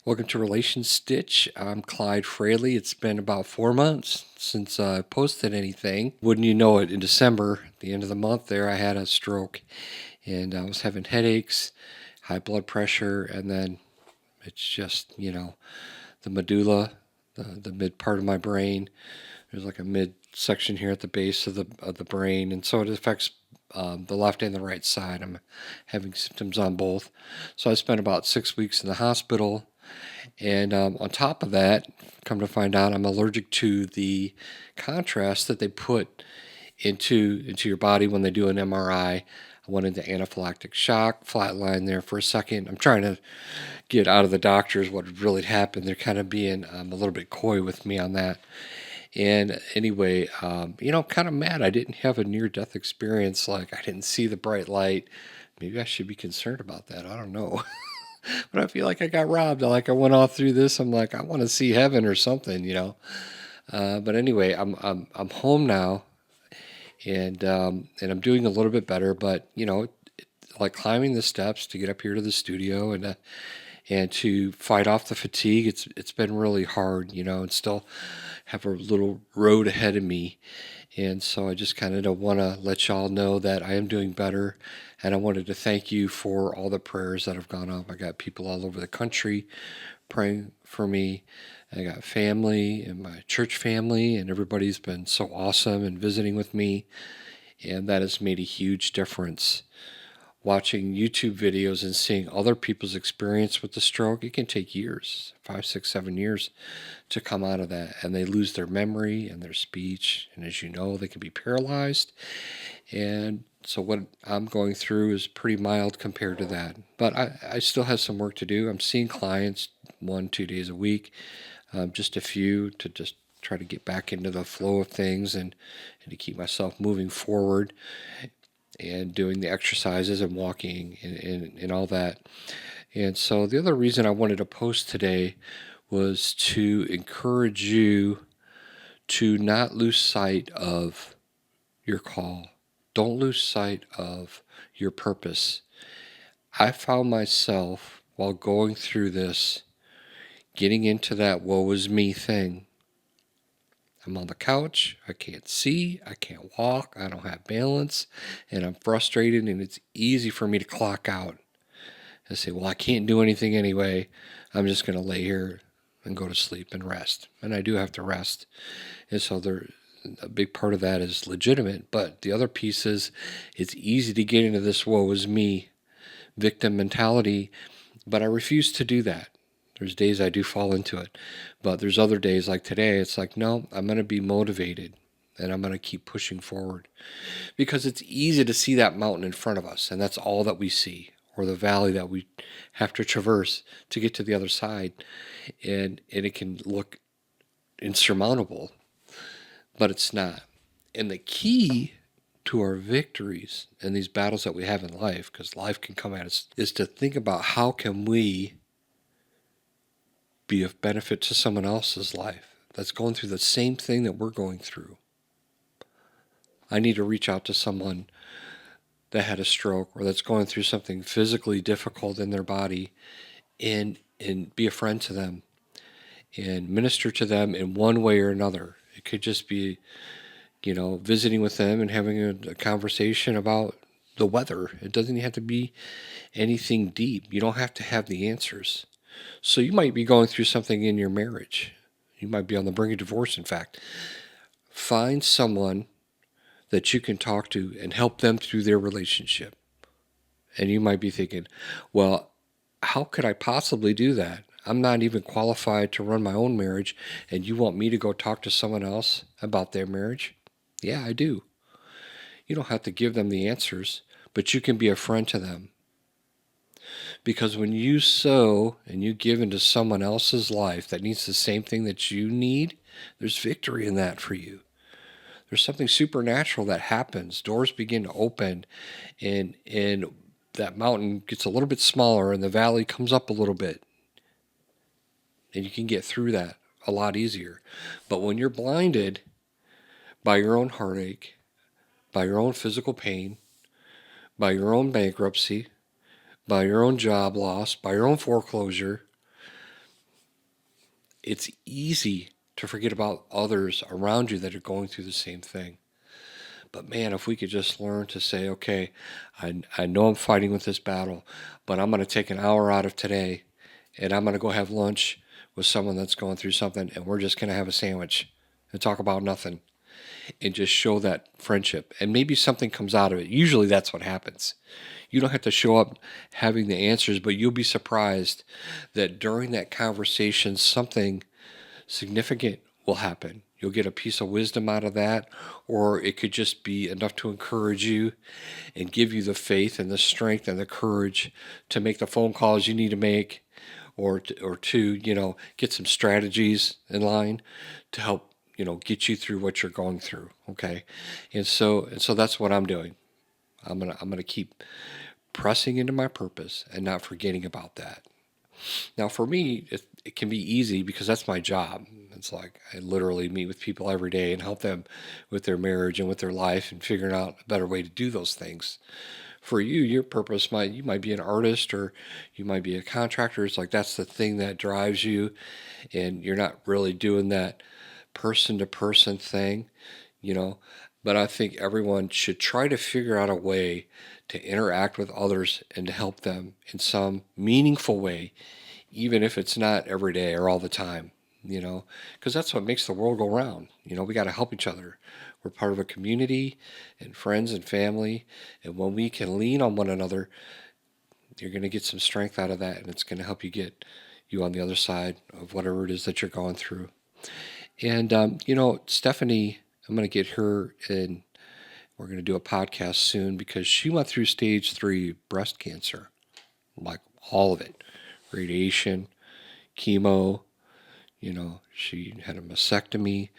Welcome to Relation Stitch. I'm Clyde Fraley. It's been about 4 months since I posted anything. Wouldn't you know it, in December, at the end of the month there, I had a stroke and I was having headaches, high blood pressure, and then it's just, the medulla, the mid part of my brain. There's like a mid section here at the base of the brain, and so it affects the left and the right side. I'm having symptoms on both. So I spent about 6 weeks in the hospital. And on top of that, come to find out, I'm allergic to the contrast that they put into your body when they do an MRI. I went into anaphylactic shock, flatline there for a second. I'm trying to get out of the doctors what really happened. They're kind of being a little bit coy with me on that. And anyway, kind of mad I didn't have a near-death experience. Like, I didn't see the bright light. Maybe I should be concerned about that. I don't know. But I feel like I got robbed. Like, I went all through this. I'm like, I want to see heaven or something. But anyway, I'm home now, and I'm doing a little bit better. But like climbing the steps to get up here to the studio and to fight off the fatigue, it's been really hard. And still have a little road ahead of me. And so I just kind of want to let y'all know that I am doing better. And I wanted to thank you for all the prayers that have gone up. I got people all over the country praying for me. I got family and my church family, and everybody's been so awesome and visiting with me. And that has made a huge difference. Watching YouTube videos and seeing other people's experience with the stroke, it can take years, 5, 6, 7 years to come out of that. And they lose their memory and their speech. And as you know, they can be paralyzed. And so what I'm going through is pretty mild compared to that. But I still have some work to do. I'm seeing clients 1, 2 days a week, just a few, to just try to get back into the flow of things and to keep myself moving forward and doing the exercises and walking and all that. And so the other reason I wanted to post today was to encourage you to not lose sight of your call. Don't lose sight of your purpose. I found myself, while going through this, getting into that woe is me thing. I'm on the couch, I can't see, I can't walk, I don't have balance, and I'm frustrated, and it's easy for me to clock out and say, well, I can't do anything anyway. I'm just going to lay here and go to sleep and rest. And I do have to rest. And so a big part of that is legitimate, but the other piece is it's easy to get into this woe is me victim mentality, but I refuse to do that. There's days I do fall into it, but there's other days like today, it's like, no, I'm going to be motivated and I'm going to keep pushing forward, because it's easy to see that mountain in front of us, and that's all that we see, or the valley that we have to traverse to get to the other side, and it can look insurmountable, but it's not. And the key to our victories in these battles that we have in life, because life can come at us, is to think about how can we be of benefit to someone else's life that's going through the same thing that we're going through. I need to reach out to someone that had a stroke or that's going through something physically difficult in their body, and be a friend to them and minister to them in one way or another. It could just be, visiting with them and having a conversation about the weather. It doesn't have to be anything deep. You don't have to have the answers. So you might be going through something in your marriage. You might be on the brink of divorce, in fact. Find someone that you can talk to and help them through their relationship. And you might be thinking, well, how could I possibly do that? I'm not even qualified to run my own marriage, and you want me to go talk to someone else about their marriage? Yeah, I do. You don't have to give them the answers, but you can be a friend to them. Because when you sow and you give into someone else's life that needs the same thing that you need, there's victory in that for you. There's something supernatural that happens. Doors begin to open, and that mountain gets a little bit smaller and the valley comes up a little bit. And you can get through that a lot easier. But when you're blinded by your own heartache, by your own physical pain, by your own bankruptcy, by your own job loss, by your own foreclosure, it's easy to forget about others around you that are going through the same thing. But man, if we could just learn to say, okay, I know I'm fighting with this battle, but I'm going to take an hour out of today and I'm going to go have lunch with someone that's going through something, and we're just going to have a sandwich and talk about nothing and just show that friendship. And maybe something comes out of it. Usually that's what happens. You don't have to show up having the answers, but you'll be surprised that during that conversation, something significant will happen. You'll get a piece of wisdom out of that, or it could just be enough to encourage you and give you the faith and the strength and the courage to make the phone calls you need to make, or to get some strategies in line to help get you through what you're going through. Okay, and so that's what I'm doing. I'm gonna keep pressing into my purpose and not forgetting about that. Now, for me, it can be easy because that's my job. It's like I literally meet with people every day and help them with their marriage and with their life and figuring out a better way to do those things. For you, your purpose you might be an artist or you might be a contractor. It's like that's the thing that drives you, and you're not really doing that person to person thing, you know. But I think everyone should try to figure out a way to interact with others and to help them in some meaningful way, even if it's not every day or all the time, because that's what makes the world go round. We got to help each other. We're part of a community and friends and family. And when we can lean on one another, you're going to get some strength out of that. And it's going to help you get you on the other side of whatever it is that you're going through. And, Stephanie, I'm going to get her in. We're going to do a podcast soon because she went through stage 3 breast cancer, like all of it, radiation, chemo, she had a mastectomy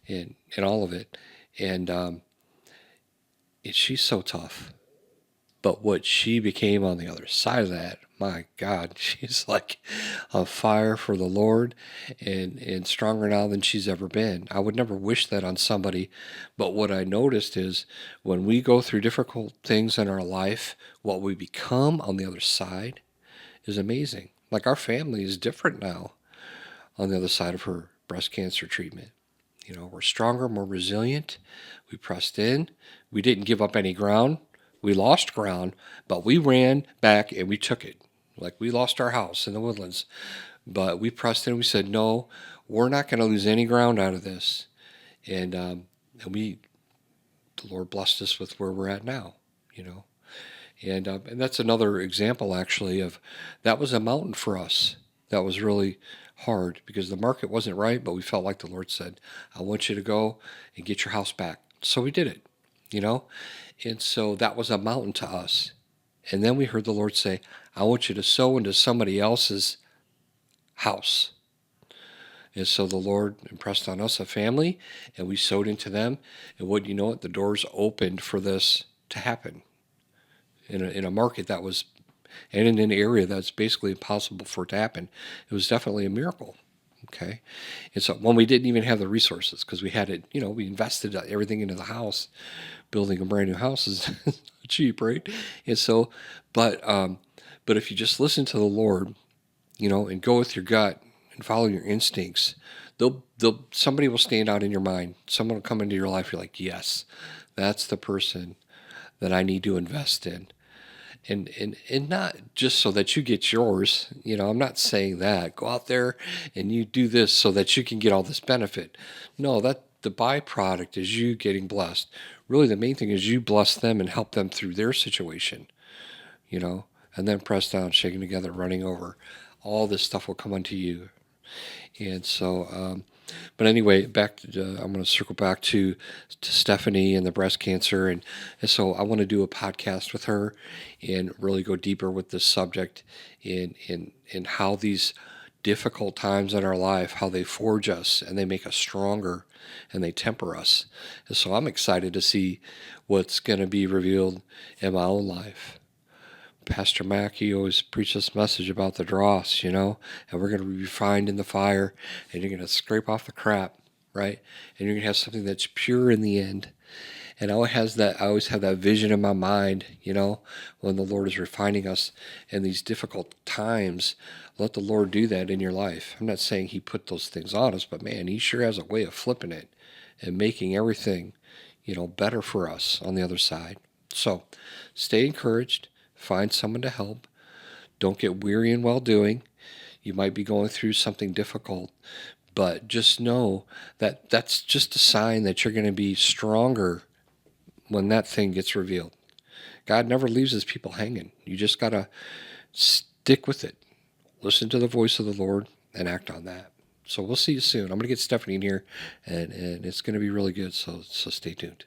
and all of it. And she's so tough. But what she became on the other side of that, my God, she's like a fire for the Lord and stronger now than she's ever been. I would never wish that on somebody. But what I noticed is when we go through difficult things in our life, what we become on the other side is amazing. Like our family is different now on the other side of her breast cancer treatment. We're stronger, more resilient. We pressed in. We didn't give up any ground. We lost ground, but we ran back and we took it. Like we lost our house in the Woodlands, but we pressed in. We said, no, we're not going to lose any ground out of this. And the Lord blessed us with where we're at now, And that's another example, actually, of that was a mountain for us. That was really hard because the market wasn't right, but we felt like the Lord said, I want you to go and get your house back. So we did it, you know? And so that was a mountain to us. And then we heard the Lord say, I want you to sow into somebody else's house. And so the Lord impressed on us a family, and we sowed into them. And wouldn't you know it, the doors opened for this to happen in a market that was, and in an area that's basically impossible for it to happen. It was definitely a miracle. Okay. And so when we didn't even have the resources, because we had it, we invested everything into the house. Building a brand new house is cheap, right? And so, but if you just listen to the Lord, and go with your gut and follow your instincts, somebody will stand out in your mind. Someone will come into your life. You're like, yes, that's the person that I need to invest in. And not just so that you get yours. I'm not saying that. Go out there and you do this so that you can get all this benefit. No, that the byproduct is you getting blessed. Really, the main thing is you bless them and help them through their situation, and then press down, shaking together, running over. All this stuff will come unto you. And so, but anyway, I'm going to circle back to Stephanie and the breast cancer, and so I want to do a podcast with her and really go deeper with this subject in how these difficult times in our life, how they forge us and they make us stronger and they temper us. And so I'm excited to see what's going to be revealed in my own life. Pastor Mackey always preached this message about the dross, and we're going to be refined in the fire, and you're going to scrape off the crap, right? And you're going to have something that's pure in the end. And I always have that vision in my mind, when the Lord is refining us in these difficult times. Let the Lord do that in your life. I'm not saying He put those things on us, but man, He sure has a way of flipping it and making everything, better for us on the other side. So stay encouraged, find someone to help. Don't get weary in well doing. You might be going through something difficult, but just know that that's just a sign that you're going to be stronger when that thing gets revealed. God never leaves his people hanging. You just got to stick with it. Listen to the voice of the Lord and act on that. So we'll see you soon. I'm going to get Stephanie in here, and it's going to be really good. So stay tuned.